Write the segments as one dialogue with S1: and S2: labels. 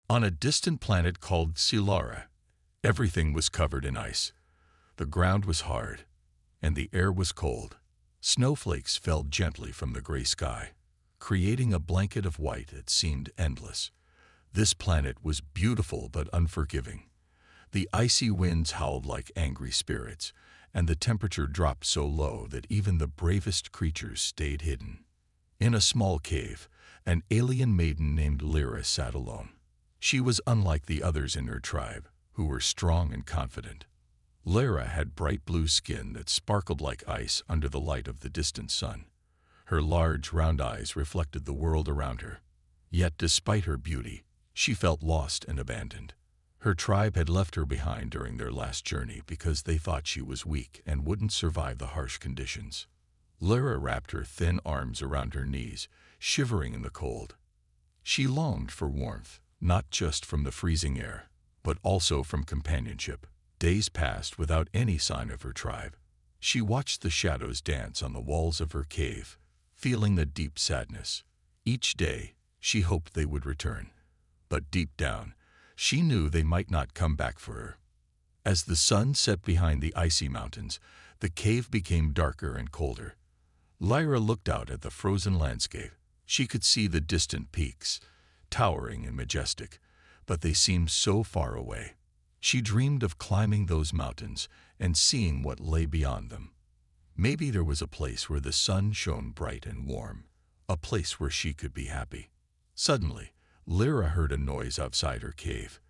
S1: On a distant planet called Silara, everything was covered in ice. The ground was hard, and the air was cold. Snowflakes fell gently from the gray sky, creating a blanket of white that seemed endless. This planet was beautiful but unforgiving. The icy winds howled like angry spirits, and the temperature dropped so low that even the bravest creatures stayed hidden. In a small cave, an alien maiden named Lyra sat alone. She was unlike the others in her tribe, who were strong and confident. Lyra had bright blue skin that sparkled like ice under the light of the distant sun. Her large, round eyes reflected the world around her. Yet, despite her beauty, she felt lost and abandoned. Her tribe had left her behind during their last journey because they thought she was weak and wouldn't survive the harsh conditions. Lyra wrapped her thin arms around her knees, shivering in the cold. She longed for warmth, not just from the freezing air, but also from companionship. Days passed without any sign of her tribe. She watched the shadows dance on the walls of her cave, feeling a deep sadness. Each day, she hoped they would return. But deep down, she knew they might not come back for her. As the sun set behind the icy mountains, the cave became darker and colder. Lyra looked out at the frozen landscape. She could see the distant peaks, towering and majestic, but they seemed so far away. She dreamed of climbing those mountains and seeing what lay beyond them. Maybe there was a place where the sun shone bright and warm, a place where she could be happy. Suddenly, Lyra heard a noise outside her cave.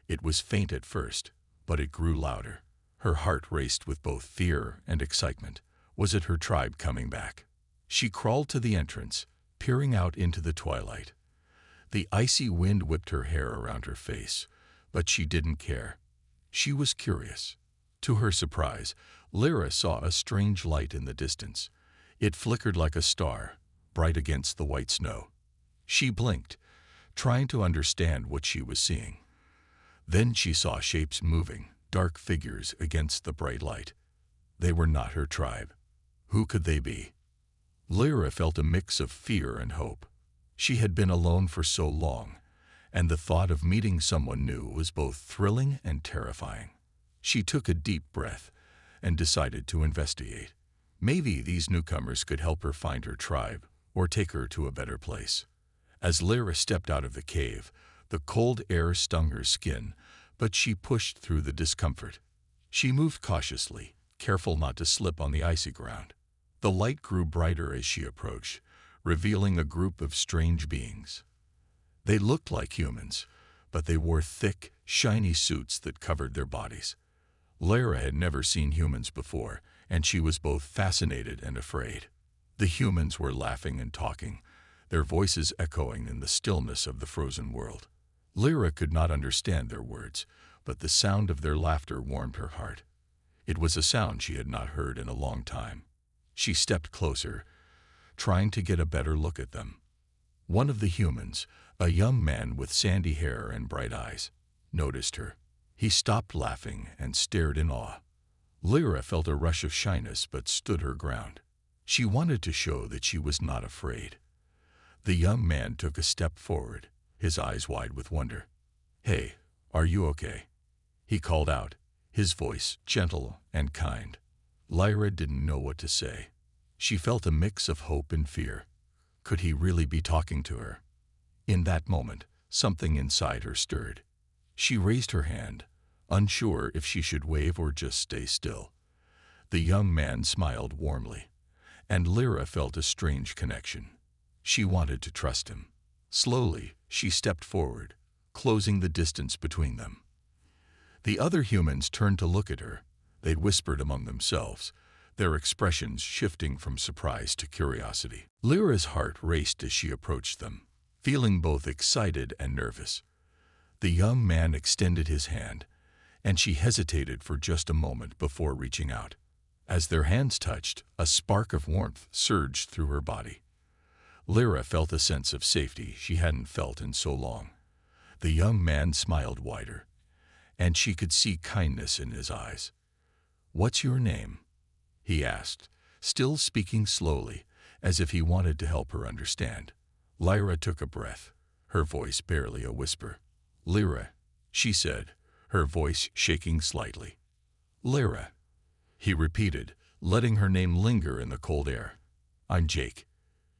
S1: It was faint at first, but it grew louder. Her heart raced with both fear and excitement. Was it her tribe coming back? She crawled to the entrance, peering out into the twilight. The icy wind whipped her hair around her face, but she didn't care. She was curious. To her surprise, Lyra saw a strange light in the distance. It flickered like a star, bright against the white snow. She blinked, trying to understand what she was seeing. Then she saw shapes moving, dark figures against the bright light. They were not her tribe. Who could they be? Lyra felt a mix of fear and hope. She had been alone for so long, and the thought of meeting someone new was both thrilling and terrifying. She took a deep breath and decided to investigate. Maybe these newcomers could help her find her tribe or take her to a better place. As Lyra stepped out of the cave, the cold air stung her skin, but she pushed through the discomfort. She moved cautiously, careful not to slip on the icy ground. The light grew brighter as she approached, revealing a group of strange beings. They looked like humans, but they wore thick, shiny suits that covered their bodies. Lyra had never seen humans before, and she was both fascinated and afraid. The humans were laughing and talking, their voices echoing in the stillness of the frozen world. Lyra could not understand their words, but the sound of their laughter warmed her heart. It was a sound she had not heard in a long time. She stepped closer, trying to get a better look at them. One of the humans, a young man with sandy hair and bright eyes, noticed her. He stopped laughing and stared in awe. Lyra felt a rush of shyness but stood her ground. She wanted to show that she was not afraid. The young man took a step forward, his eyes wide with wonder. "Hey, are you okay?" he called out, his voice gentle and kind. Lyra didn't know what to say. She felt a mix of hope and fear. Could he really be talking to her? In that moment, something inside her stirred. She raised her hand, unsure if she should wave or just stay still. The young man smiled warmly, and Lyra felt a strange connection. She wanted to trust him. Slowly, she stepped forward, closing the distance between them. The other humans turned to look at her. They whispered among themselves, their expressions shifting from surprise to curiosity. Lyra's heart raced as she approached them, feeling both excited and nervous. The young man extended his hand, and she hesitated for just a moment before reaching out. As their hands touched, a spark of warmth surged through her body. Lyra felt a sense of safety she hadn't felt in so long. The young man smiled wider, and she could see kindness in his eyes. "What's your name?" he asked, still speaking slowly, as if he wanted to help her understand. Lyra took a breath, her voice barely a whisper. "Lyra," she said, her voice shaking slightly. "Lyra," he repeated, letting her name linger in the cold air. "I'm Jake.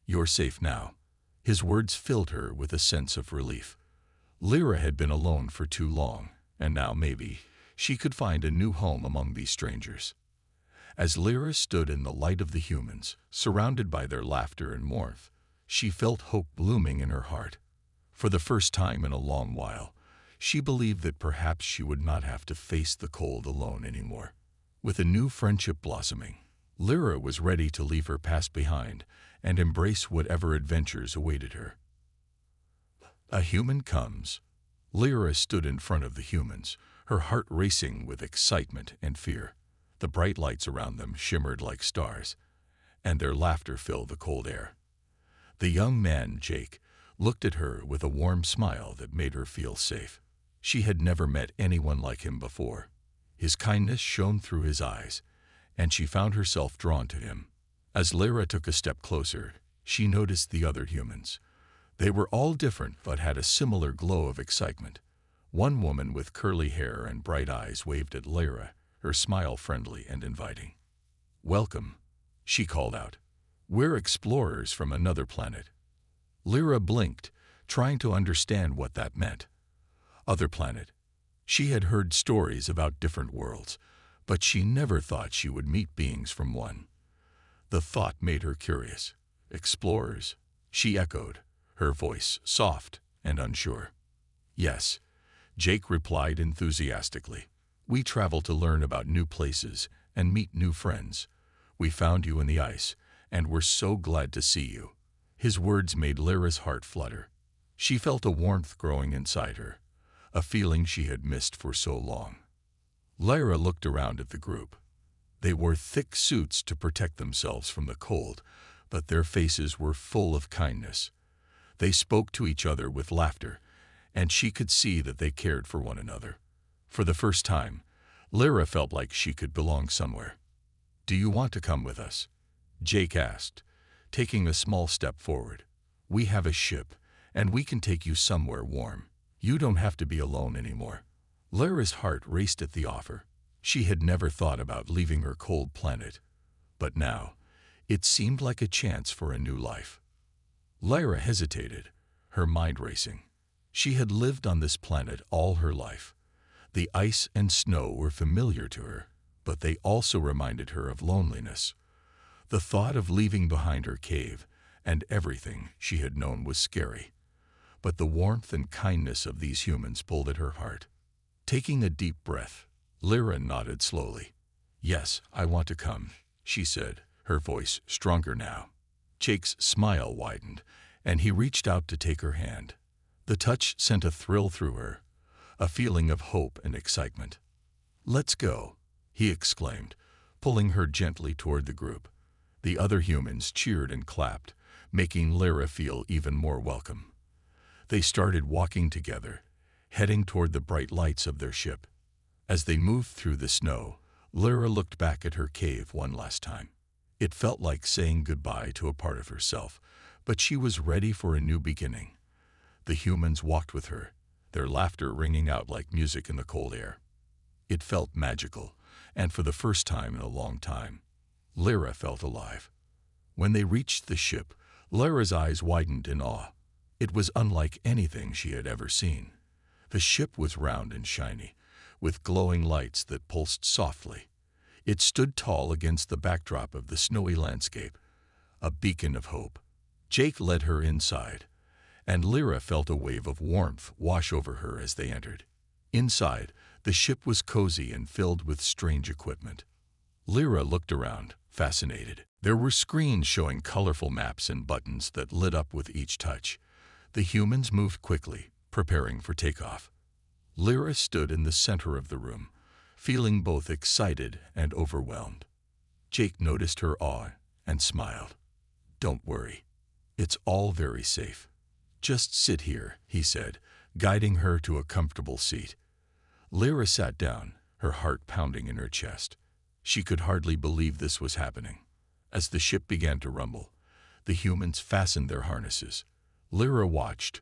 S1: You're safe now." His words filled her with a sense of relief. Lyra had been alone for too long, and now maybe she could find a new home among these strangers. As Lyra stood in the light of the humans, surrounded by their laughter and warmth, she felt hope blooming in her heart. For the first time in a long while, she believed that perhaps she would not have to face the cold alone anymore. With a new friendship blossoming, Lyra was ready to leave her past behind and embrace whatever adventures awaited her. A human comes. Lyra stood in front of the humans, her heart racing with excitement and fear. The bright lights around them shimmered like stars, and their laughter filled the cold air. The young man, Jake, looked at her with a warm smile that made her feel safe. She had never met anyone like him before. His kindness shone through his eyes, and she found herself drawn to him. As Lyra took a step closer, she noticed the other humans. They were all different but had a similar glow of excitement. One woman with curly hair and bright eyes waved at Lyra, her smile friendly and inviting. "Welcome," she called out. "We're explorers from another planet." Lyra blinked, trying to understand what that meant. Other planet. She had heard stories about different worlds, but she never thought she would meet beings from one. The thought made her curious. "Explorers?" she echoed, her voice soft and unsure. "Yes," Jake replied enthusiastically. "We travel to learn about new places and meet new friends. We found you in the ice, and we're so glad to see you." His words made Lyra's heart flutter. She felt a warmth growing inside her, a feeling she had missed for so long. Lyra looked around at the group. They wore thick suits to protect themselves from the cold, but their faces were full of kindness. They spoke to each other with laughter, and she could see that they cared for one another. For the first time, Lyra felt like she could belong somewhere. "Do you want to come with us?" Jake asked, taking a small step forward. "We have a ship, and we can take you somewhere warm. You don't have to be alone anymore." Lyra's heart raced at the offer. She had never thought about leaving her cold planet, but now it seemed like a chance for a new life. Lyra hesitated, her mind racing. She had lived on this planet all her life. The ice and snow were familiar to her, but they also reminded her of loneliness. The thought of leaving behind her cave and everything she had known was scary, but the warmth and kindness of these humans pulled at her heart. Taking a deep breath, Lyra nodded slowly. "Yes, I want to come," she said, her voice stronger now. Jake's smile widened, and he reached out to take her hand. The touch sent a thrill through her, a feeling of hope and excitement. "Let's go," he exclaimed, pulling her gently toward the group. The other humans cheered and clapped, making Lyra feel even more welcome. They started walking together, heading toward the bright lights of their ship. As they moved through the snow, Lyra looked back at her cave one last time. It felt like saying goodbye to a part of herself, but she was ready for a new beginning. The humans walked with her, their laughter ringing out like music in the cold air. It felt magical, and for the first time in a long time, Lyra felt alive. When they reached the ship, Lyra's eyes widened in awe. It was unlike anything she had ever seen. The ship was round and shiny, with glowing lights that pulsed softly. It stood tall against the backdrop of the snowy landscape, a beacon of hope. Jake led her inside, and Lyra felt a wave of warmth wash over her as they entered. Inside, the ship was cozy and filled with strange equipment. Lyra looked around, fascinated. There were screens showing colorful maps and buttons that lit up with each touch. The humans moved quickly, preparing for takeoff. Lyra stood in the center of the room, feeling both excited and overwhelmed. Jake noticed her awe and smiled. "Don't worry. It's all very safe. Just sit here," he said, guiding her to a comfortable seat. Lyra sat down, her heart pounding in her chest. She could hardly believe this was happening. As the ship began to rumble, the humans fastened their harnesses. Lyra watched,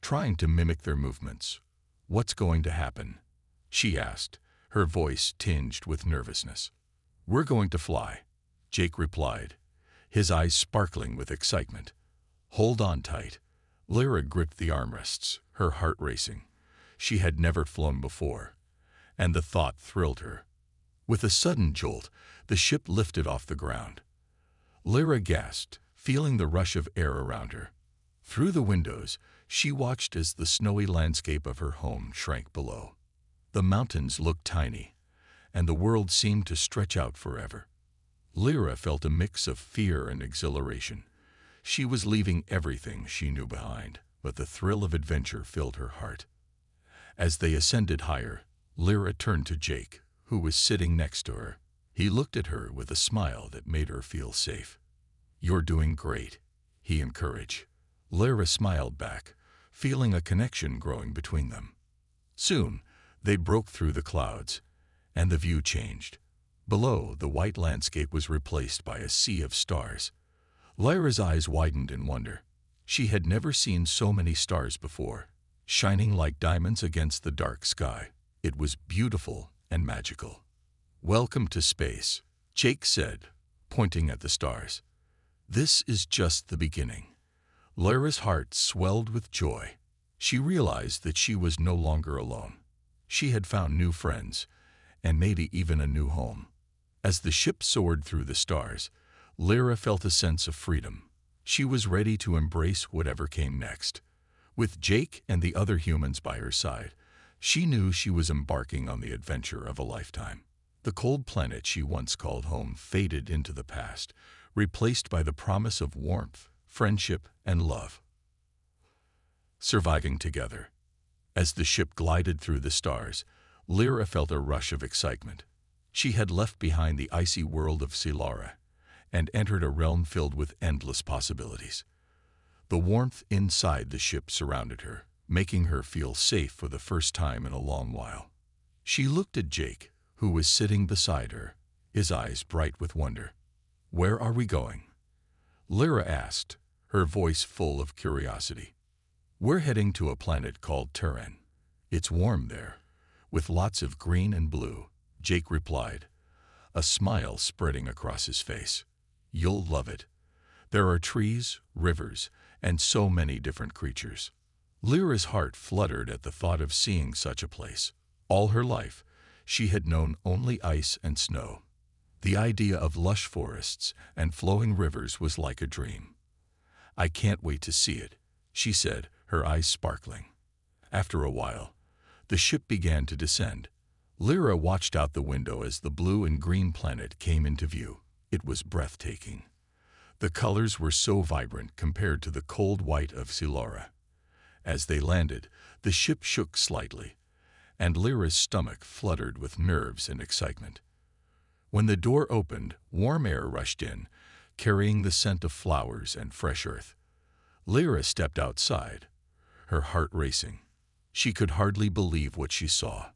S1: trying to mimic their movements. "What's going to happen?" she asked, her voice tinged with nervousness. "We're going to fly," Jake replied, his eyes sparkling with excitement. "Hold on tight." Lyra gripped the armrests, her heart racing. She had never flown before, and the thought thrilled her. With a sudden jolt, the ship lifted off the ground. Lyra gasped, feeling the rush of air around her. Through the windows, she watched as the snowy landscape of her home shrank below. The mountains looked tiny, and the world seemed to stretch out forever. Lyra felt a mix of fear and exhilaration. She was leaving everything she knew behind, but the thrill of adventure filled her heart. As they ascended higher, Lyra turned to Jake, who was sitting next to her. He looked at her with a smile that made her feel safe. "You're doing great," he encouraged. Lyra smiled back, feeling a connection growing between them. Soon, they broke through the clouds, and the view changed. Below, the white landscape was replaced by a sea of stars. Lyra's eyes widened in wonder. She had never seen so many stars before, shining like diamonds against the dark sky. It was beautiful and magical. "Welcome to space," Jake said, pointing at the stars. "This is just the beginning." Lyra's heart swelled with joy. She realized that she was no longer alone. She had found new friends, and maybe even a new home. As the ship soared through the stars, Lyra felt a sense of freedom. She was ready to embrace whatever came next. With Jake and the other humans by her side, she knew she was embarking on the adventure of a lifetime. The cold planet she once called home faded into the past, replaced by the promise of warmth, friendship, and love. Surviving together. As the ship glided through the stars, Lyra felt a rush of excitement. She had left behind the icy world of Silara and entered a realm filled with endless possibilities. The warmth inside the ship surrounded her, making her feel safe for the first time in a long while. She looked at Jake, who was sitting beside her, his eyes bright with wonder. "Where are we going?" Lyra asked, her voice full of curiosity. "We're heading to a planet called Turan. It's warm there, with lots of green and blue," Jake replied, a smile spreading across his face. "You'll love it. There are trees, rivers, and so many different creatures." Lyra's heart fluttered at the thought of seeing such a place. All her life, she had known only ice and snow. The idea of lush forests and flowing rivers was like a dream. "I can't wait to see it," she said, her eyes sparkling. After a while, the ship began to descend. Lyra watched out the window as the blue and green planet came into view. It was breathtaking. The colors were so vibrant compared to the cold white of Silara. As they landed, the ship shook slightly, and Lyra's stomach fluttered with nerves and excitement. When the door opened, warm air rushed in, carrying the scent of flowers and fresh earth. Lyra stepped outside, her heart racing. She could hardly believe what she saw.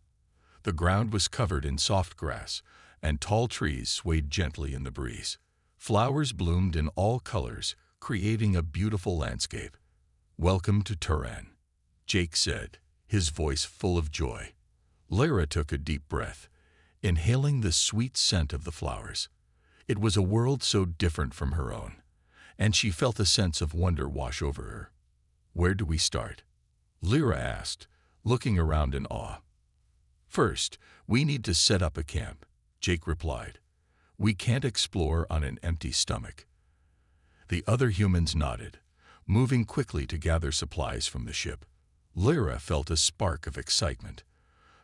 S1: The ground was covered in soft grass, and tall trees swayed gently in the breeze. Flowers bloomed in all colors, creating a beautiful landscape. "Welcome to Turan," Jake said, his voice full of joy. Lyra took a deep breath, inhaling the sweet scent of the flowers. It was a world so different from her own, and she felt a sense of wonder wash over her. "Where do we start?" Lyra asked, looking around in awe. "First, we need to set up a camp," Jake replied. "We can't explore on an empty stomach." The other humans nodded, moving quickly to gather supplies from the ship. Lyra felt a spark of excitement.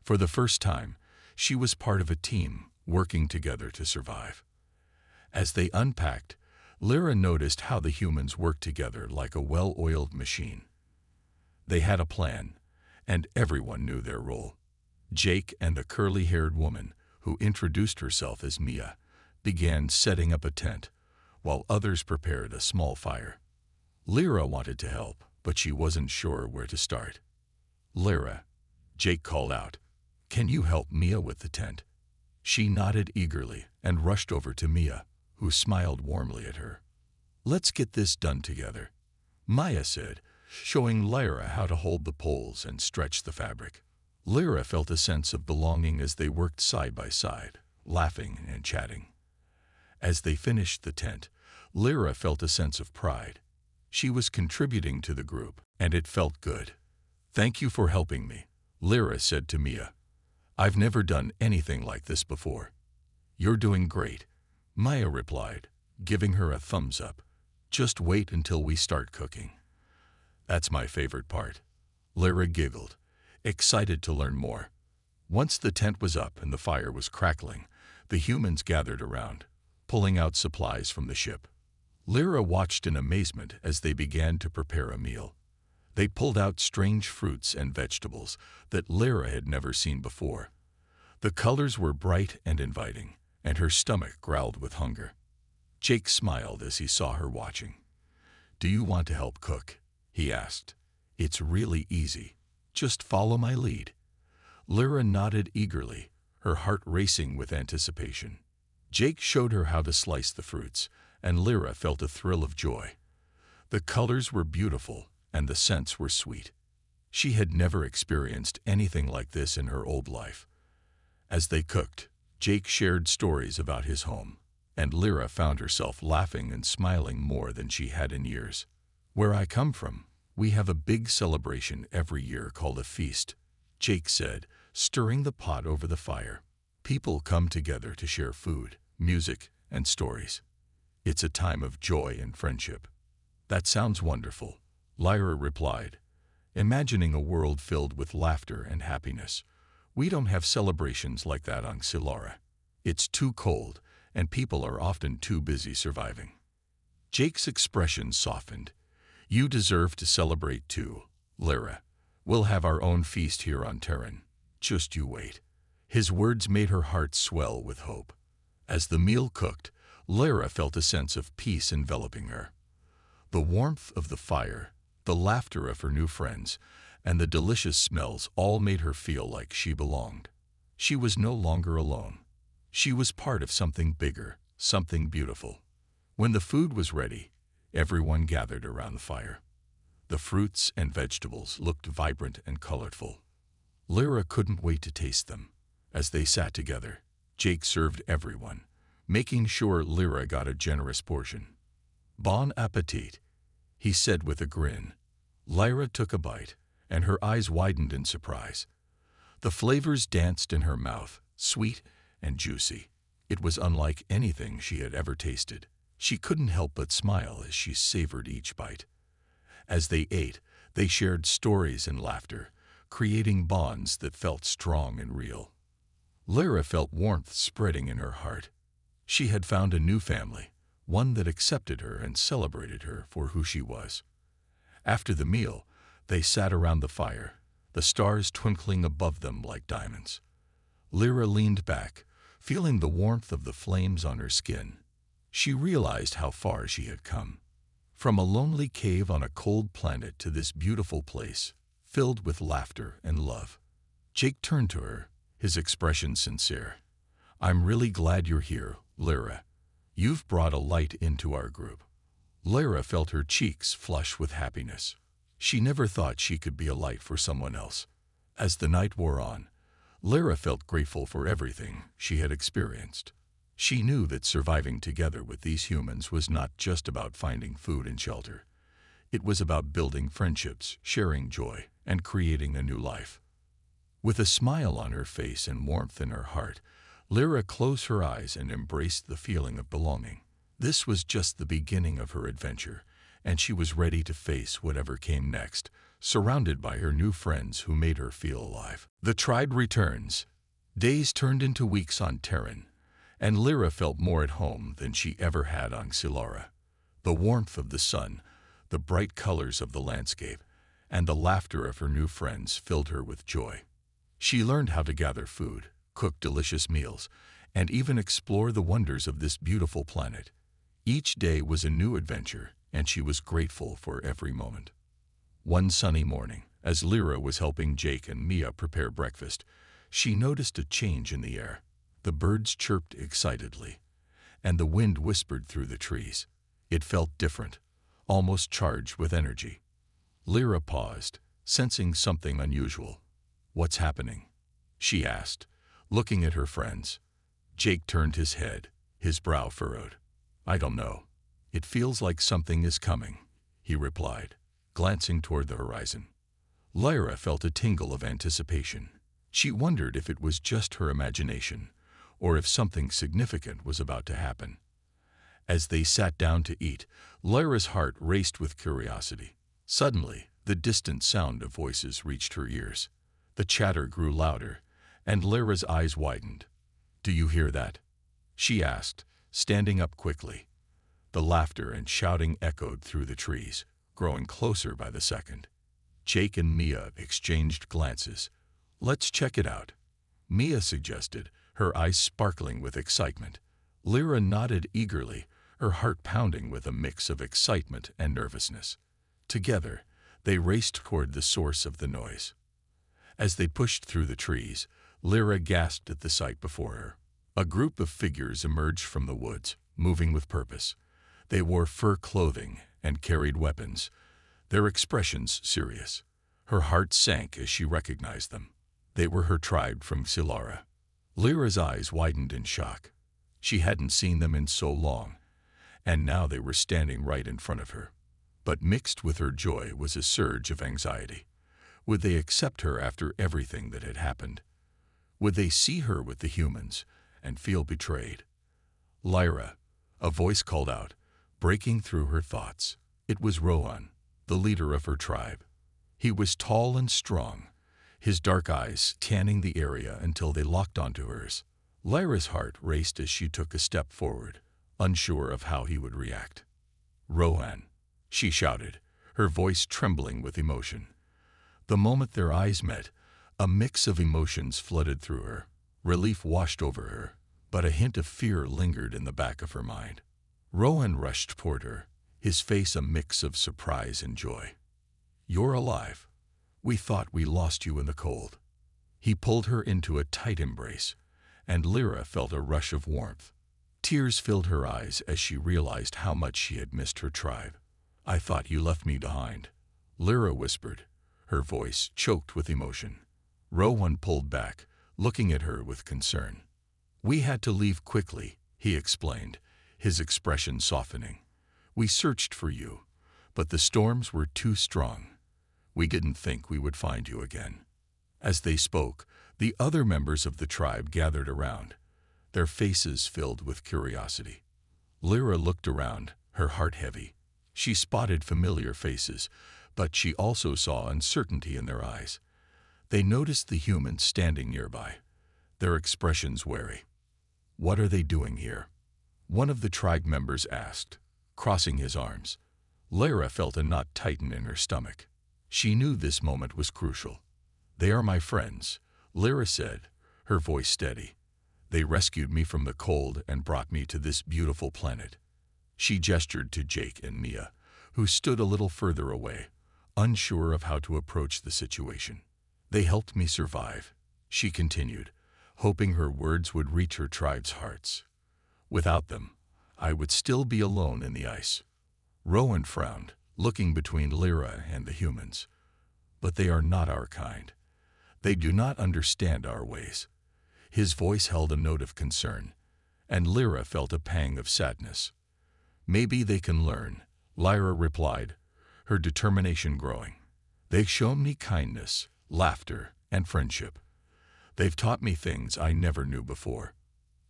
S1: For the first time, she was part of a team working together to survive. As they unpacked, Lyra noticed how the humans worked together like a well-oiled machine. They had a plan, and everyone knew their role. Jake and a curly-haired woman, who introduced herself as Mia, began setting up a tent, while others prepared a small fire. Lyra wanted to help, but she wasn't sure where to start. "Lyra," Jake called out, "can you help Mia with the tent?" She nodded eagerly and rushed over to Mia, who smiled warmly at her. "Let's get this done together," Maya said, showing Lyra how to hold the poles and stretch the fabric. Lyra felt a sense of belonging as they worked side by side, laughing and chatting. As they finished the tent, Lyra felt a sense of pride. She was contributing to the group, and it felt good. "Thank you for helping me," Lyra said to Mia. "I've never done anything like this before." "You're doing great," Maya replied, giving her a thumbs up. "Just wait until we start cooking." "That's my favorite part," Lyra giggled, excited to learn more. Once the tent was up and the fire was crackling, the humans gathered around, pulling out supplies from the ship. Lyra watched in amazement as they began to prepare a meal. They pulled out strange fruits and vegetables that Lyra had never seen before. The colors were bright and inviting, and her stomach growled with hunger. Jake smiled as he saw her watching. "Do you want to help cook?" he asked. "It's really easy. Just follow my lead." Lyra nodded eagerly, her heart racing with anticipation. Jake showed her how to slice the fruits, and Lyra felt a thrill of joy. The colors were beautiful, and the scents were sweet. She had never experienced anything like this in her old life. As they cooked, Jake shared stories about his home, and Lyra found herself laughing and smiling more than she had in years. "Where I come from, we have a big celebration every year called a feast," Jake said, stirring the pot over the fire. "People come together to share food, music, and stories. It's a time of joy and friendship." "That sounds wonderful," Lyra replied, imagining a world filled with laughter and happiness. "We don't have celebrations like that on Silara. It's too cold, and people are often too busy surviving." Jake's expression softened. "You deserve to celebrate too, Lyra. We'll have our own feast here on Terran. Just you wait." His words made her heart swell with hope. As the meal cooked, Lyra felt a sense of peace enveloping her. The warmth of the fire, the laughter of her new friends, and the delicious smells all made her feel like she belonged. She was no longer alone. She was part of something bigger, something beautiful. When the food was ready, everyone gathered around the fire. The fruits and vegetables looked vibrant and colorful. Lyra couldn't wait to taste them. As they sat together, Jake served everyone, making sure Lyra got a generous portion. "Bon appetit," he said with a grin. Lyra took a bite, and her eyes widened in surprise. The flavors danced in her mouth, sweet and juicy. It was unlike anything she had ever tasted. She couldn't help but smile as she savored each bite. As they ate, they shared stories and laughter, creating bonds that felt strong and real. Lyra felt warmth spreading in her heart. She had found a new family, one that accepted her and celebrated her for who she was. After the meal, they sat around the fire, the stars twinkling above them like diamonds. Lyra leaned back, feeling the warmth of the flames on her skin. She realized how far she had come. From a lonely cave on a cold planet to this beautiful place, filled with laughter and love. Jake turned to her, his expression sincere. "I'm really glad you're here, Lyra. You've brought a light into our group." Lyra felt her cheeks flush with happiness. She never thought she could be a light for someone else. As the night wore on, Lyra felt grateful for everything she had experienced. She knew that surviving together with these humans was not just about finding food and shelter. It was about building friendships, sharing joy, and creating a new life. With a smile on her face and warmth in her heart, Lyra closed her eyes and embraced the feeling of belonging. This was just the beginning of her adventure, and she was ready to face whatever came next, surrounded by her new friends who made her feel alive. The tribe returns. Days turned into weeks on Terran, and Lyra felt more at home than she ever had on Silara. The warmth of the sun, the bright colors of the landscape, and the laughter of her new friends filled her with joy. She learned how to gather food, cook delicious meals, and even explore the wonders of this beautiful planet. Each day was a new adventure, and she was grateful for every moment. One sunny morning, as Lyra was helping Jake and Mia prepare breakfast, she noticed a change in the air. The birds chirped excitedly, and the wind whispered through the trees. It felt different, almost charged with energy. Lyra paused, sensing something unusual. "What's happening?" she asked, looking at her friends. Jake turned his head, his brow furrowed. "I don't know. It feels like something is coming," he replied, glancing toward the horizon. Lyra felt a tingle of anticipation. She wondered if it was just her imagination, or if something significant was about to happen. As they sat down to eat, Lyra's heart raced with curiosity. Suddenly, the distant sound of voices reached her ears. The chatter grew louder, and Lyra's eyes widened. "Do you hear that?" she asked, standing up quickly. The laughter and shouting echoed through the trees, growing closer by the second. Jake and Mia exchanged glances. "Let's check it out," Mia suggested, her eyes sparkling with excitement. Lyra nodded eagerly, her heart pounding with a mix of excitement and nervousness. Together, they raced toward the source of the noise. As they pushed through the trees, Lyra gasped at the sight before her. A group of figures emerged from the woods, moving with purpose. They wore fur clothing and carried weapons, their expressions serious. Her heart sank as she recognized them. They were her tribe from Silara. Lyra's eyes widened in shock. She hadn't seen them in so long, and now they were standing right in front of her. But mixed with her joy was a surge of anxiety. Would they accept her after everything that had happened? Would they see her with the humans and feel betrayed? "Lyra," a voice called out, breaking through her thoughts. It was Rohan, the leader of her tribe. He was tall and strong, his dark eyes tanning the area until they locked onto hers. Lyra's heart raced as she took a step forward, unsure of how he would react. "Rohan," she shouted, her voice trembling with emotion. The moment their eyes met, a mix of emotions flooded through her. Relief washed over her, but a hint of fear lingered in the back of her mind. Rohan rushed toward her, his face a mix of surprise and joy. "You're alive. We thought we lost you in the cold." He pulled her into a tight embrace, and Lyra felt a rush of warmth. Tears filled her eyes as she realized how much she had missed her tribe. "I thought you left me behind," Lyra whispered, her voice choked with emotion. Rohan pulled back, looking at her with concern. "We had to leave quickly," he explained, his expression softening. "We searched for you, but the storms were too strong. We didn't think we would find you again." As they spoke, the other members of the tribe gathered around, their faces filled with curiosity. Lyra looked around, her heart heavy. She spotted familiar faces, but she also saw uncertainty in their eyes. They noticed the humans standing nearby, their expressions wary. "What are they doing here?" one of the tribe members asked, crossing his arms. Lyra felt a knot tighten in her stomach. She knew this moment was crucial. "They are my friends," Lyra said, her voice steady. "They rescued me from the cold and brought me to this beautiful planet." She gestured to Jake and Mia, who stood a little further away, unsure of how to approach the situation. "They helped me survive," she continued, hoping her words would reach her tribe's hearts. "Without them, I would still be alone in the ice." Rowan frowned, looking between Lyra and the humans. "But they are not our kind. They do not understand our ways." His voice held a note of concern, and Lyra felt a pang of sadness. "Maybe they can learn," Lyra replied, her determination growing. "They've shown me kindness, laughter, and friendship. They've taught me things I never knew before."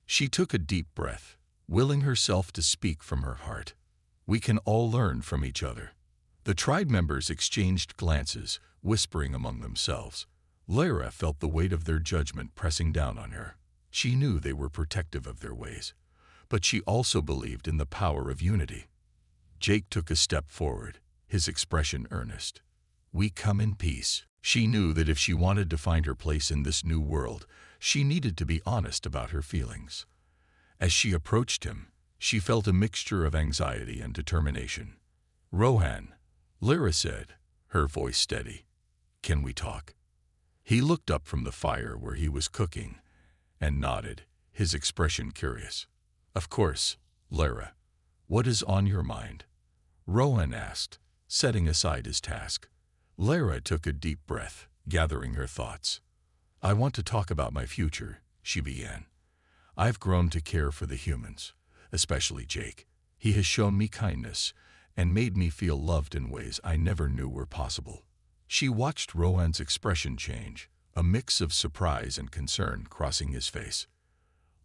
S1: She took a deep breath, willing herself to speak from her heart. "We can all learn from each other." The tribe members exchanged glances, whispering among themselves. Lyra felt the weight of their judgment pressing down on her. She knew they were protective of their ways, but she also believed in the power of unity. Jake took a step forward, his expression earnest. "We come in peace." She knew that if she wanted to find her place in this new world, she needed to be honest about her feelings. As she approached him, she felt a mixture of anxiety and determination. "Rohan," Lyra said, her voice steady. "Can we talk?" He looked up from the fire where he was cooking and nodded, his expression curious. "Of course, Lyra. What is on your mind?" Rohan asked, setting aside his task. Lyra took a deep breath, gathering her thoughts. I want to talk about my future, she began. I've grown to care for the humans, especially Jake. He has shown me kindness and made me feel loved in ways I never knew were possible. She watched Rowan's expression change, a mix of surprise and concern crossing his face.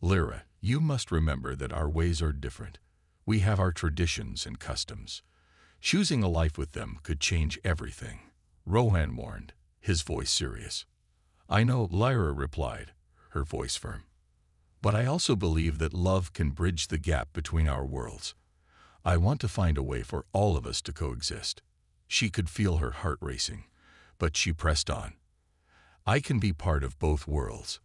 S1: Lyra, you must remember that our ways are different. We have our traditions and customs. Choosing a life with them could change everything, Rowan warned, his voice serious. I know, Lyra replied, her voice firm. But I also believe that love can bridge the gap between our worlds. I want to find a way for all of us to coexist. She could feel her heart racing, but she pressed on. I can be part of both worlds.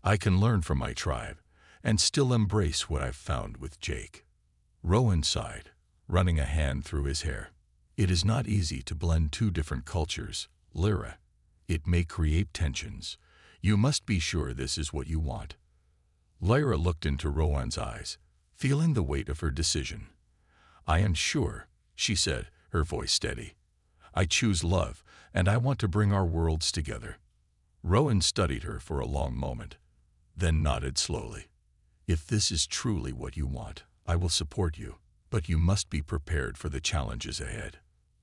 S1: I can learn from my tribe and still embrace what I've found with Jake. Rowan sighed, running a hand through his hair. It is not easy to blend two different cultures, Lyra. It may create tensions. You must be sure this is what you want. Lyra looked into Rowan's eyes, feeling the weight of her decision. I am sure, she said, her voice steady. I choose love, and I want to bring our worlds together. Rowan studied her for a long moment, then nodded slowly. If this is truly what you want, I will support you, but you must be prepared for the challenges ahead.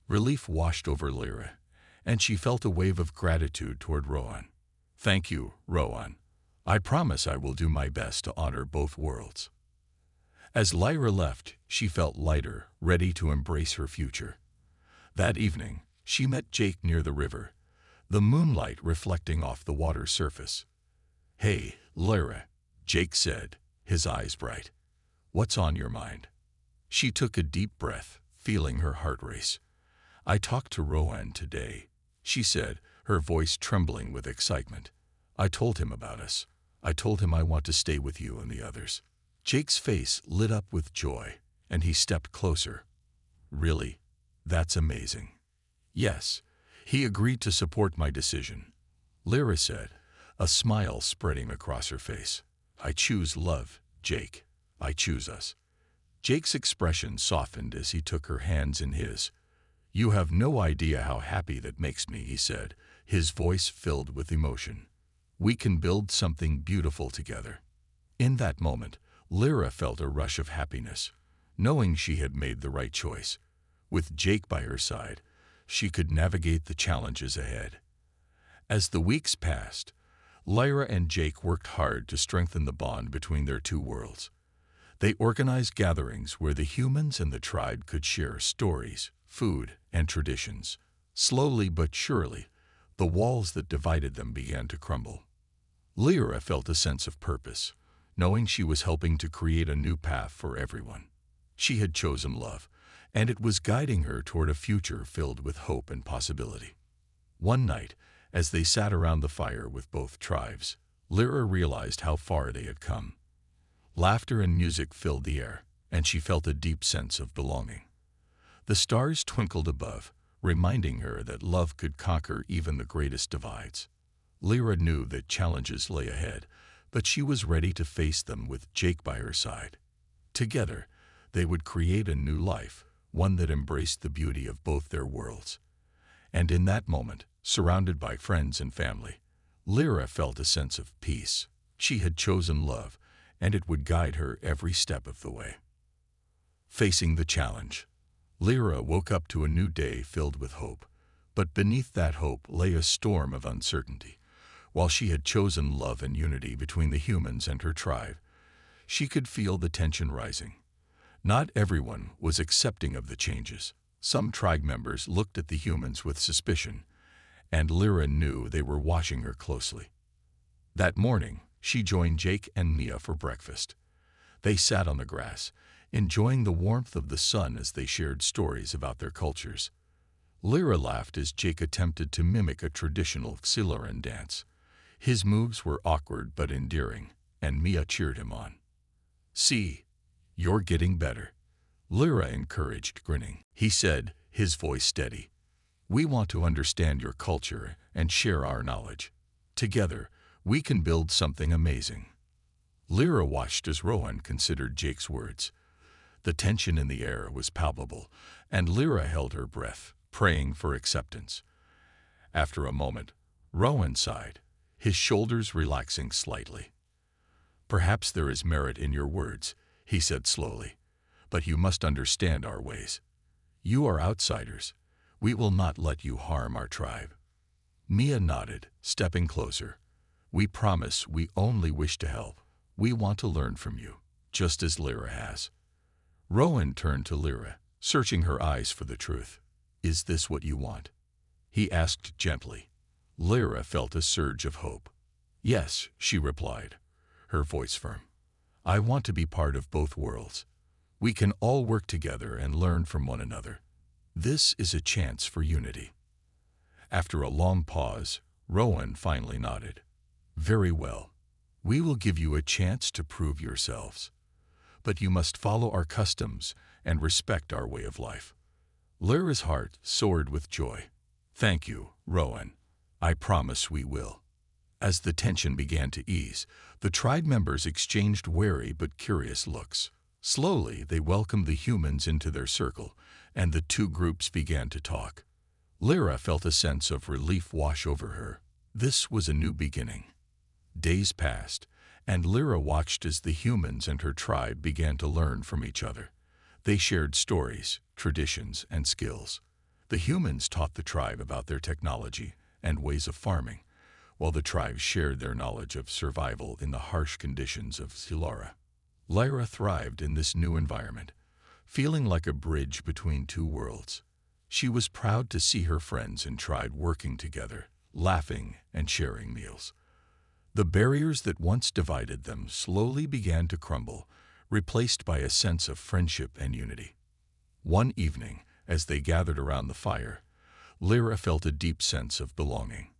S1: Relief washed over Lyra, and she felt a wave of gratitude toward Rowan. Thank you, Rowan. I promise I will do my best to honor both worlds. As Lyra left, she felt lighter, ready to embrace her future. That evening, she met Jake near the river, the moonlight reflecting off the water's surface. Hey, Lyra, Jake said, his eyes bright. What's on your mind? She took a deep breath, feeling her heart race. I talked to Rowan today, she said, her voice trembling with excitement. I told him about us. I told him I want to stay with you and the others. Jake's face lit up with joy, and he stepped closer. Really? That's amazing. Yes, he agreed to support my decision, Lyra said, a smile spreading across her face. I choose love, Jake. I choose us. Jake's expression softened as he took her hands in his. You have no idea how happy that makes me, he said, his voice filled with emotion. We can build something beautiful together. In that moment, Lyra felt a rush of happiness, knowing she had made the right choice. With Jake by her side, she could navigate the challenges ahead. As the weeks passed, Lyra and Jake worked hard to strengthen the bond between their two worlds. They organized gatherings where the humans and the tribe could share stories, food, and traditions. Slowly but surely, the walls that divided them began to crumble. Lyra felt a sense of purpose, knowing she was helping to create a new path for everyone. She had chosen love, and it was guiding her toward a future filled with hope and possibility. One night, as they sat around the fire with both tribes, Lyra realized how far they had come. Laughter and music filled the air, and she felt a deep sense of belonging. The stars twinkled above, reminding her that love could conquer even the greatest divides. Lyra knew that challenges lay ahead, but she was ready to face them with Jake by her side. Together, they would create a new life, one that embraced the beauty of both their worlds. And in that moment, surrounded by friends and family, Lyra felt a sense of peace. She had chosen love, and it would guide her every step of the way. Facing the challenge, Lyra woke up to a new day filled with hope, but beneath that hope lay a storm of uncertainty. While she had chosen love and unity between the humans and her tribe, she could feel the tension rising. Not everyone was accepting of the changes. Some tribe members looked at the humans with suspicion, and Lyra knew they were watching her closely. That morning, she joined Jake and Mia for breakfast. They sat on the grass, enjoying the warmth of the sun as they shared stories about their cultures. Lyra laughed as Jake attempted to mimic a traditional Xiloran dance. His moves were awkward but endearing, and Mia cheered him on. See, you're getting better, Lyra encouraged, grinning. He said, his voice steady. We want to understand your culture and share our knowledge. Together, we can build something amazing. Lyra watched as Rowan considered Jake's words. The tension in the air was palpable, and Lyra held her breath, praying for acceptance. After a moment, Rowan sighed, his shoulders relaxing slightly. "Perhaps there is merit in your words," he said slowly, "but you must understand our ways. You are outsiders. We will not let you harm our tribe." Mia nodded, stepping closer. "We promise we only wish to help. We want to learn from you, just as Lyra has." Rowan turned to Lyra, searching her eyes for the truth. "Is this what you want?" he asked gently. Lyra felt a surge of hope. "Yes," she replied, her voice firm. "I want to be part of both worlds. We can all work together and learn from one another. This is a chance for unity." After a long pause, Rowan finally nodded. "Very well. We will give you a chance to prove yourselves. But you must follow our customs and respect our way of life." Lyra's heart soared with joy. "Thank you, Rowan. I promise we will." As the tension began to ease, the tribe members exchanged wary but curious looks. Slowly, they welcomed the humans into their circle, and the two groups began to talk. Lyra felt a sense of relief wash over her. This was a new beginning. Days passed, and Lyra watched as the humans and her tribe began to learn from each other. They shared stories, traditions, and skills. The humans taught the tribe about their technology and ways of farming, while the tribe shared their knowledge of survival in the harsh conditions of Silara. Lyra thrived in this new environment, feeling like a bridge between two worlds. She was proud to see her friends and tribe working together, laughing and sharing meals. The barriers that once divided them slowly began to crumble, replaced by a sense of friendship and unity. One evening, as they gathered around the fire, Lyra felt a deep sense of belonging.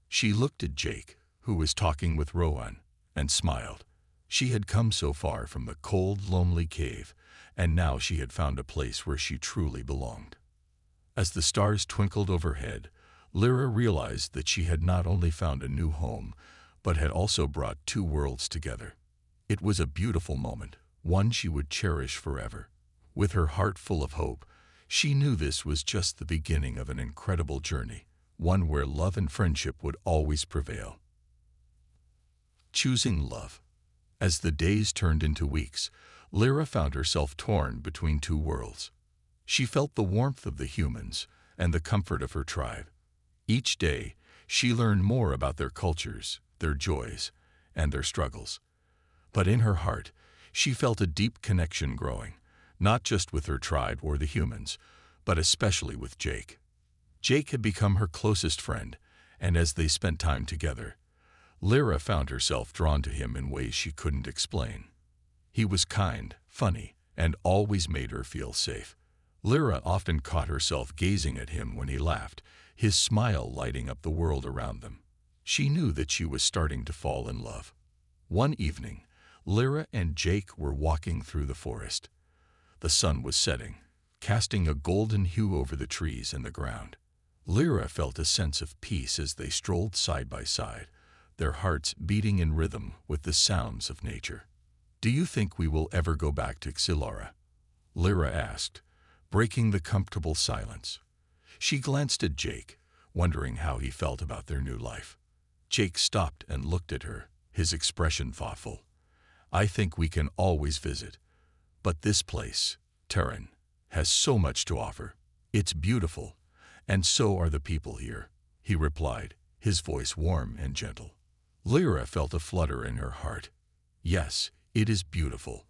S1: She looked at Jake, who was talking with Rowan, and smiled. She had come so far from the cold, lonely cave, and now she had found a place where she truly belonged. As the stars twinkled overhead, Lyra realized that she had not only found a new home, but had also brought two worlds together. It was a beautiful moment, one she would cherish forever. With her heart full of hope, she knew this was just the beginning of an incredible journey, one where love and friendship would always prevail. Choosing love. As the days turned into weeks, Lyra found herself torn between two worlds. She felt the warmth of the humans and the comfort of her tribe. Each day, she learned more about their cultures, their joys, and their struggles. But in her heart, she felt a deep connection growing, not just with her tribe or the humans, but especially with Jake. Jake had become her closest friend, and as they spent time together, Lyra found herself drawn to him in ways she couldn't explain. He was kind, funny, and always made her feel safe. Lyra often caught herself gazing at him when he laughed, his smile lighting up the world around them. She knew that she was starting to fall in love. One evening, Lyra and Jake were walking through the forest. The sun was setting, casting a golden hue over the trees and the ground. Lyra felt a sense of peace as they strolled side by side, their hearts beating in rhythm with the sounds of nature. "Do you think we will ever go back to Xilara?" Lyra asked, breaking the comfortable silence. She glanced at Jake, wondering how he felt about their new life. Jake stopped and looked at her, his expression thoughtful. "I think we can always visit. But this place, Terran, has so much to offer. It's beautiful, and so are the people here," he replied, his voice warm and gentle. Lyra felt a flutter in her heart. "Yes, it is beautiful,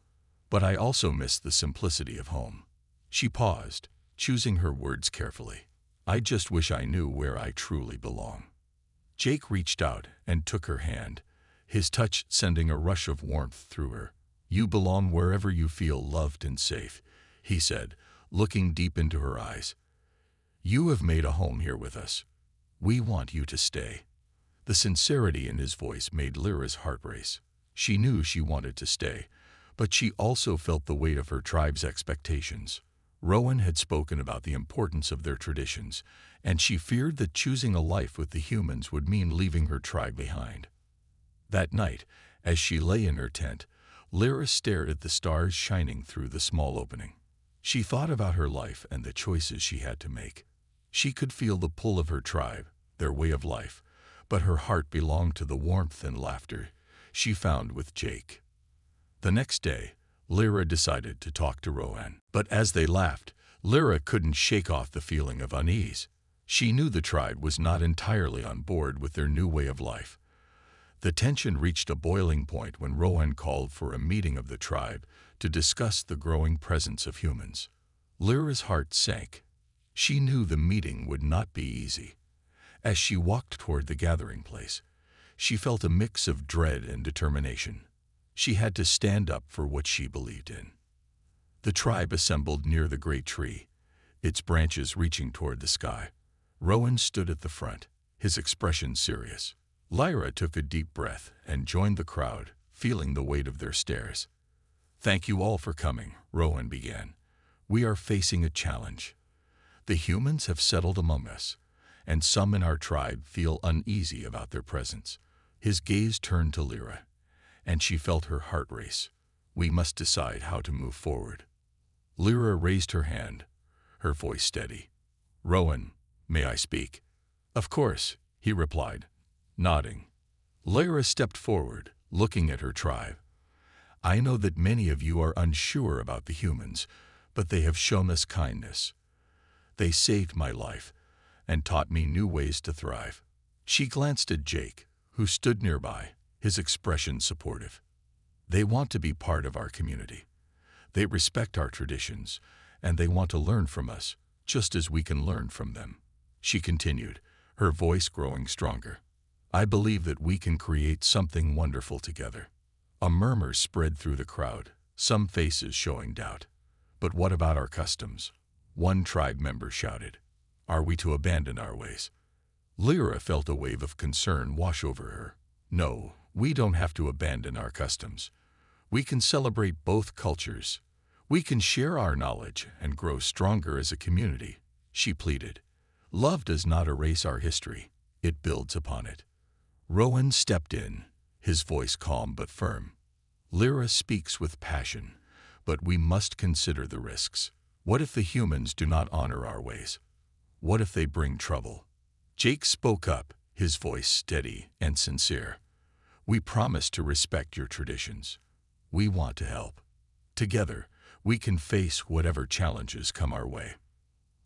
S1: but I also miss the simplicity of home." She paused, choosing her words carefully. "I just wish I knew where I truly belong." Jake reached out and took her hand, his touch sending a rush of warmth through her. "You belong wherever you feel loved and safe," he said, looking deep into her eyes. "You have made a home here with us. We want you to stay." The sincerity in his voice made Lyra's heart race. She knew she wanted to stay, but she also felt the weight of her tribe's expectations. Rowan had spoken about the importance of their traditions, and she feared that choosing a life with the humans would mean leaving her tribe behind. That night, as she lay in her tent, Lyra stared at the stars shining through the small opening. She thought about her life and the choices she had to make. She could feel the pull of her tribe, their way of life, but her heart belonged to the warmth and laughter she found with Jake. The next day, Lyra decided to talk to Rowan. But as they laughed, Lyra couldn't shake off the feeling of unease. She knew the tribe was not entirely on board with their new way of life. The tension reached a boiling point when Rowan called for a meeting of the tribe to discuss the growing presence of humans. Lyra's heart sank. She knew the meeting would not be easy. As she walked toward the gathering place, she felt a mix of dread and determination. She had to stand up for what she believed in. The tribe assembled near the great tree, its branches reaching toward the sky. Rowan stood at the front, his expression serious. Lyra took a deep breath and joined the crowd, feeling the weight of their stares. "Thank you all for coming," Rowan began. "We are facing a challenge. The humans have settled among us, and some in our tribe feel uneasy about their presence." His gaze turned to Lyra, and she felt her heart race. "We must decide how to move forward." Lyra raised her hand, her voice steady. "Rowan, may I speak?" "Of course," he replied, nodding. Lyra stepped forward, looking at her tribe. "I know that many of you are unsure about the humans, but they have shown us kindness. They saved my life and taught me new ways to thrive." She glanced at Jake, who stood nearby, his expression supportive. "They want to be part of our community. They respect our traditions, and they want to learn from us, just as we can learn from them." She continued, her voice growing stronger. "I believe that we can create something wonderful together." A murmur spread through the crowd, some faces showing doubt. "But what about our customs?" one tribe member shouted. "Are we to abandon our ways?" Lyra felt a wave of concern wash over her. "No, we don't have to abandon our customs. We can celebrate both cultures. We can share our knowledge and grow stronger as a community," she pleaded. "Love does not erase our history, it builds upon it." Rowan stepped in, his voice calm but firm. "Lyra speaks with passion, but we must consider the risks. What if the humans do not honor our ways? What if they bring trouble?" Jake spoke up, his voice steady and sincere. "We promise to respect your traditions. We want to help. Together, we can face whatever challenges come our way."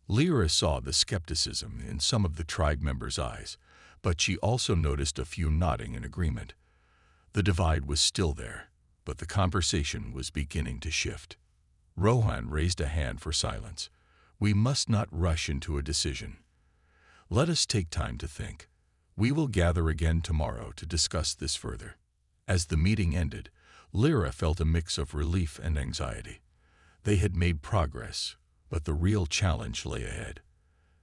S1: Lyra saw the skepticism in some of the tribe members' eyes, but she also noticed a few nodding in agreement. The divide was still there, but the conversation was beginning to shift. Rowan raised a hand for silence. "We must not rush into a decision. Let us take time to think. We will gather again tomorrow to discuss this further." As the meeting ended, Lyra felt a mix of relief and anxiety. They had made progress, but the real challenge lay ahead.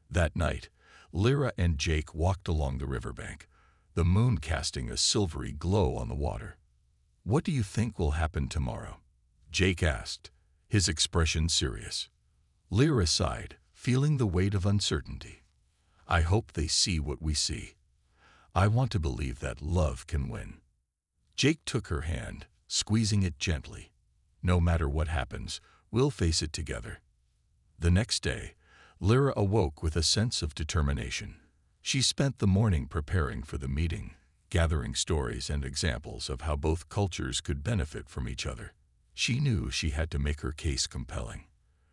S1: That night, Lyra and Jake walked along the riverbank, the moon casting a silvery glow on the water. "What do you think will happen tomorrow?" Jake asked, his expression serious. Lyra sighed, feeling the weight of uncertainty. "I hope they see what we see. I want to believe that love can win." Jake took her hand, squeezing it gently. "No matter what happens, we'll face it together." The next day, Lyra awoke with a sense of determination. She spent the morning preparing for the meeting, gathering stories and examples of how both cultures could benefit from each other. She knew she had to make her case compelling.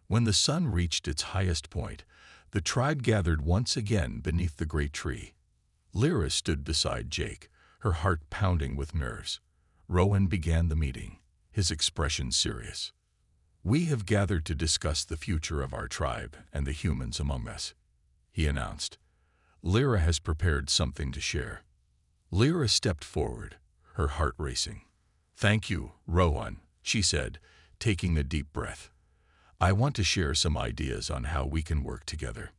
S1: When the sun reached its highest point, the tribe gathered once again beneath the great tree. Lyra stood beside Jake, her heart pounding with nerves. Rowan began the meeting, his expression serious. "We have gathered to discuss the future of our tribe and the humans among us," he announced. "Lyra has prepared something to share." Lyra stepped forward, her heart racing. "Thank you, Rowan," she said, taking a deep breath. "I want to share some ideas on how we can work together."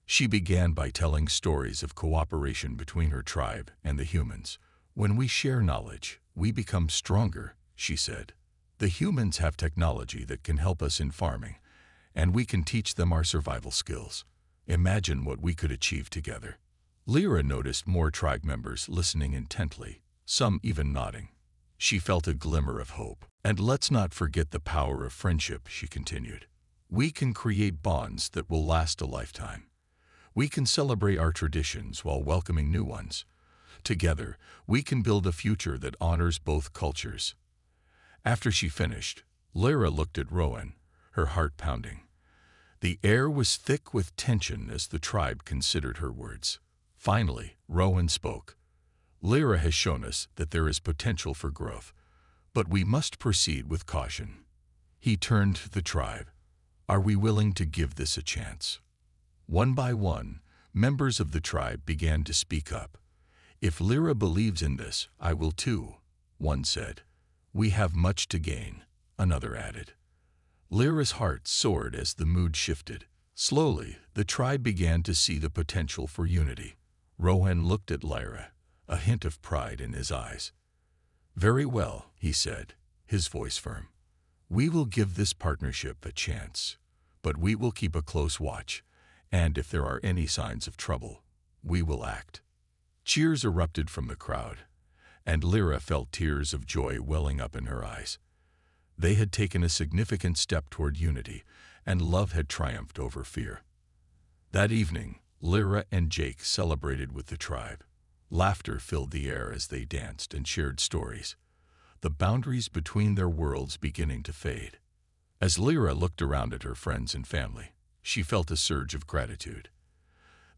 S1: She began by telling stories of cooperation between her tribe and the humans. "When we share knowledge, we become stronger," she said. "The humans have technology that can help us in farming, and we can teach them our survival skills. Imagine what we could achieve together." Lyra noticed more tribe members listening intently, some even nodding. She felt a glimmer of hope. "And let's not forget the power of friendship," she continued. "We can create bonds that will last a lifetime. We can celebrate our traditions while welcoming new ones. Together, we can build a future that honors both cultures." After she finished, Lyra looked at Rowan, her heart pounding. The air was thick with tension as the tribe considered her words. Finally, Rowan spoke. "Lyra has shown us that there is potential for growth, but we must proceed with caution." He turned to the tribe. "Are we willing to give this a chance?" One by one, members of the tribe began to speak up. "If Lyra believes in this, I will too," one said. "We have much to gain," another added. Lyra's heart soared as the mood shifted. Slowly, the tribe began to see the potential for unity. Rowan looked at Lyra, a hint of pride in his eyes. "Very well," he said, his voice firm. "We will give this partnership a chance, but we will keep a close watch, and if there are any signs of trouble, we will act." Cheers erupted from the crowd, and Lyra felt tears of joy welling up in her eyes. They had taken a significant step toward unity, and love had triumphed over fear. That evening, Lyra and Jake celebrated with the tribe. Laughter filled the air as they danced and shared stories, the boundaries between their worlds beginning to fade. As Lyra looked around at her friends and family, she felt a surge of gratitude.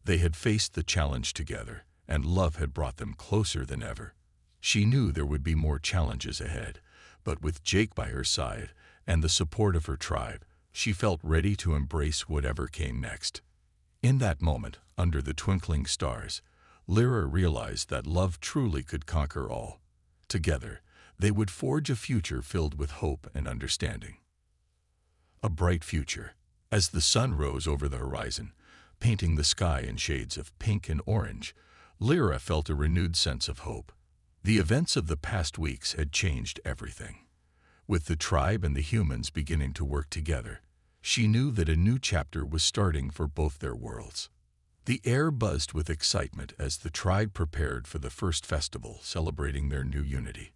S1: They had faced the challenge together, and love had brought them closer than ever. She knew there would be more challenges ahead, but with Jake by her side and the support of her tribe, she felt ready to embrace whatever came next. In that moment, under the twinkling stars, Lyra realized that love truly could conquer all. Together, they would forge a future filled with hope and understanding. A bright future. As the sun rose over the horizon, painting the sky in shades of pink and orange, Lyra felt a renewed sense of hope. The events of the past weeks had changed everything. With the tribe and the humans beginning to work together, she knew that a new chapter was starting for both their worlds. The air buzzed with excitement as the tribe prepared for the first festival celebrating their new unity.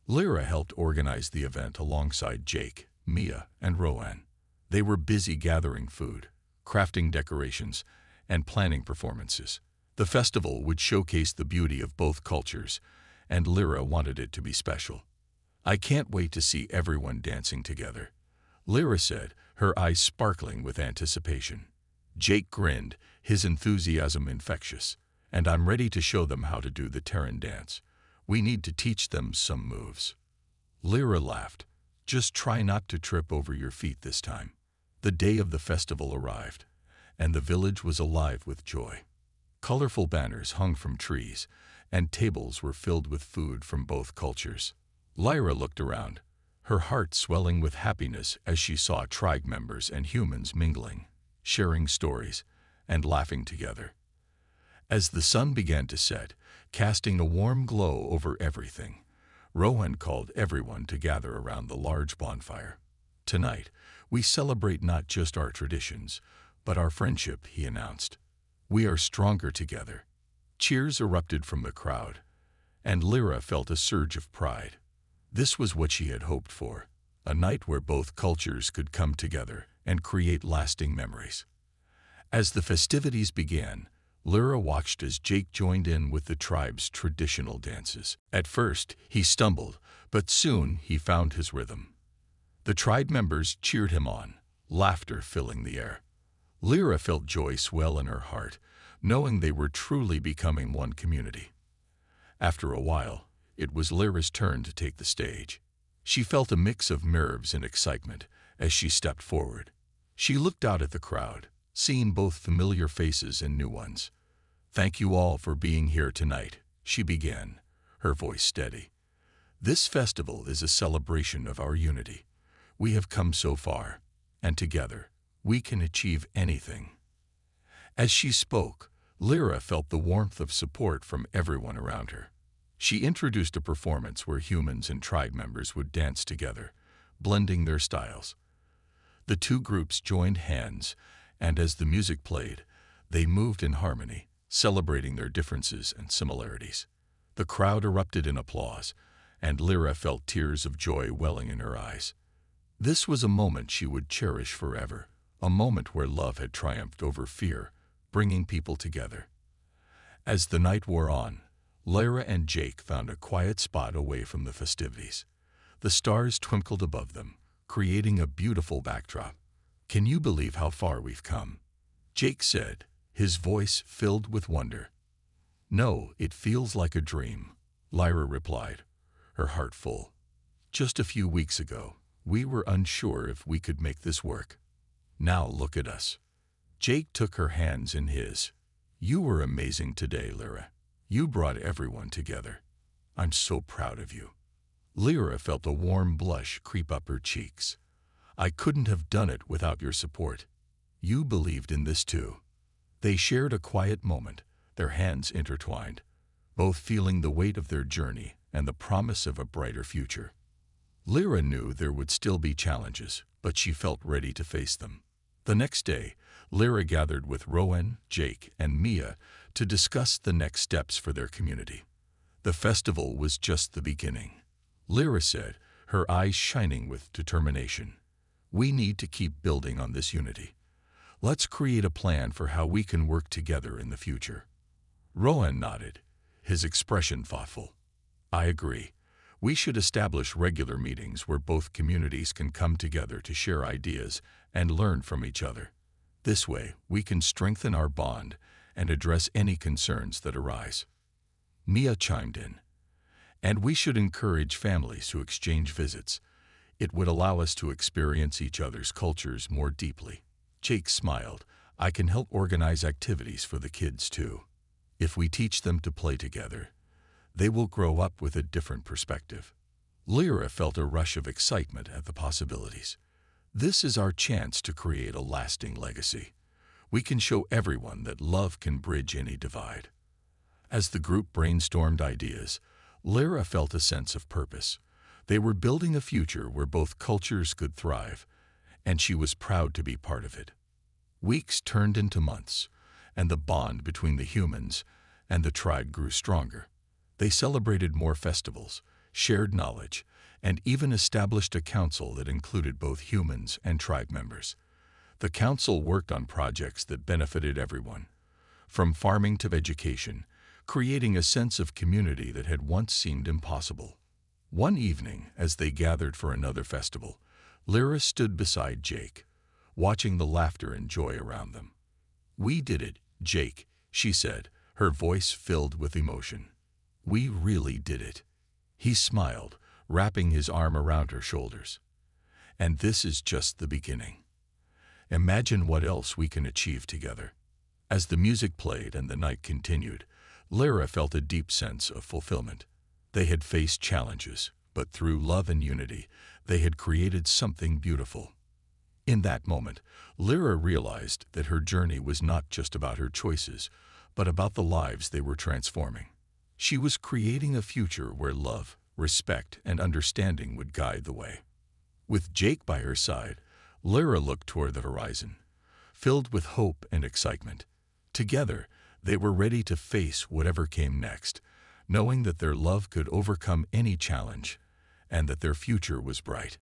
S1: Lyra helped organize the event alongside Jake, Mia, and Rowan. They were busy gathering food, crafting decorations, and planning performances. The festival would showcase the beauty of both cultures, and Lyra wanted it to be special. "I can't wait to see everyone dancing together," Lyra said, her eyes sparkling with anticipation. Jake grinned, his enthusiasm infectious. "And I'm ready to show them how to do the Terran dance. We need to teach them some moves." Lyra laughed. "Just try not to trip over your feet this time." The day of the festival arrived, and the village was alive with joy. Colorful banners hung from trees, and tables were filled with food from both cultures. Lyra looked around, her heart swelling with happiness as she saw tribe members and humans mingling, sharing stories, and laughing together. As the sun began to set, casting a warm glow over everything, Rowan called everyone to gather around the large bonfire. "Tonight, we celebrate not just our traditions, but our friendship," he announced. "We are stronger together." Cheers erupted from the crowd, and Lyra felt a surge of pride. This was what she had hoped for, a night where both cultures could come together and create lasting memories. As the festivities began, Lyra watched as Jake joined in with the tribe's traditional dances. At first, he stumbled, but soon he found his rhythm. The tribe members cheered him on, laughter filling the air. Lyra felt joy swell in her heart, knowing they were truly becoming one community. After a while, it was Lyra's turn to take the stage. She felt a mix of nerves and excitement as she stepped forward. She looked out at the crowd, seeing both familiar faces and new ones. "Thank you all for being here tonight," she began, her voice steady. "This festival is a celebration of our unity. We have come so far, and together, we can achieve anything." As she spoke, Lyra felt the warmth of support from everyone around her. She introduced a performance where humans and tribe members would dance together, blending their styles. The two groups joined hands, and as the music played, they moved in harmony, celebrating their differences and similarities. The crowd erupted in applause, and Lyra felt tears of joy welling in her eyes. This was a moment she would cherish forever, a moment where love had triumphed over fear, bringing people together. As the night wore on, Lyra and Jake found a quiet spot away from the festivities. The stars twinkled above them, creating a beautiful backdrop. "Can you believe how far we've come?" Jake said, his voice filled with wonder. "No, it feels like a dream," Lyra replied, her heart full. "Just a few weeks ago, we were unsure if we could make this work. Now look at us." Jake took her hands in his. "You were amazing today, Lyra. You brought everyone together. I'm so proud of you." Lyra felt a warm blush creep up her cheeks. "I couldn't have done it without your support. You believed in this too." They shared a quiet moment, their hands intertwined, both feeling the weight of their journey and the promise of a brighter future. Lyra knew there would still be challenges, but she felt ready to face them. The next day, Lyra gathered with Rowan, Jake, and Mia to discuss the next steps for their community. The festival was just the beginning. Lyra said, her eyes shining with determination, "We need to keep building on this unity. Let's create a plan for how we can work together in the future." Rowan nodded, his expression thoughtful. "I agree. We should establish regular meetings where both communities can come together to share ideas and learn from each other. This way, we can strengthen our bond and address any concerns that arise." Mia chimed in. "And we should encourage families to exchange visits. It would allow us to experience each other's cultures more deeply." Jake smiled. "I can help organize activities for the kids too. If we teach them to play together, they will grow up with a different perspective." Lyra felt a rush of excitement at the possibilities. This is our chance to create a lasting legacy. We can show everyone that love can bridge any divide. As the group brainstormed ideas, Lyra felt a sense of purpose. They were building a future where both cultures could thrive, and she was proud to be part of it. Weeks turned into months, and the bond between the humans and the tribe grew stronger. They celebrated more festivals, shared knowledge, and even established a council that included both humans and tribe members. The council worked on projects that benefited everyone, from farming to education, creating a sense of community that had once seemed impossible. One evening, as they gathered for another festival, Lyra stood beside Jake, watching the laughter and joy around them. "We did it, Jake," she said, her voice filled with emotion. "We really did it." He smiled, wrapping his arm around her shoulders. "And this is just the beginning. Imagine what else we can achieve together." As the music played and the night continued, Lyra felt a deep sense of fulfillment. They had faced challenges, but through love and unity, they had created something beautiful. In that moment, Lyra realized that her journey was not just about her choices, but about the lives they were transforming. She was creating a future where love, respect, and understanding would guide the way. With Jake by her side, Lyra looked toward the horizon, filled with hope and excitement. Together, they were ready to face whatever came next, knowing that their love could overcome any challenge and that their future was bright.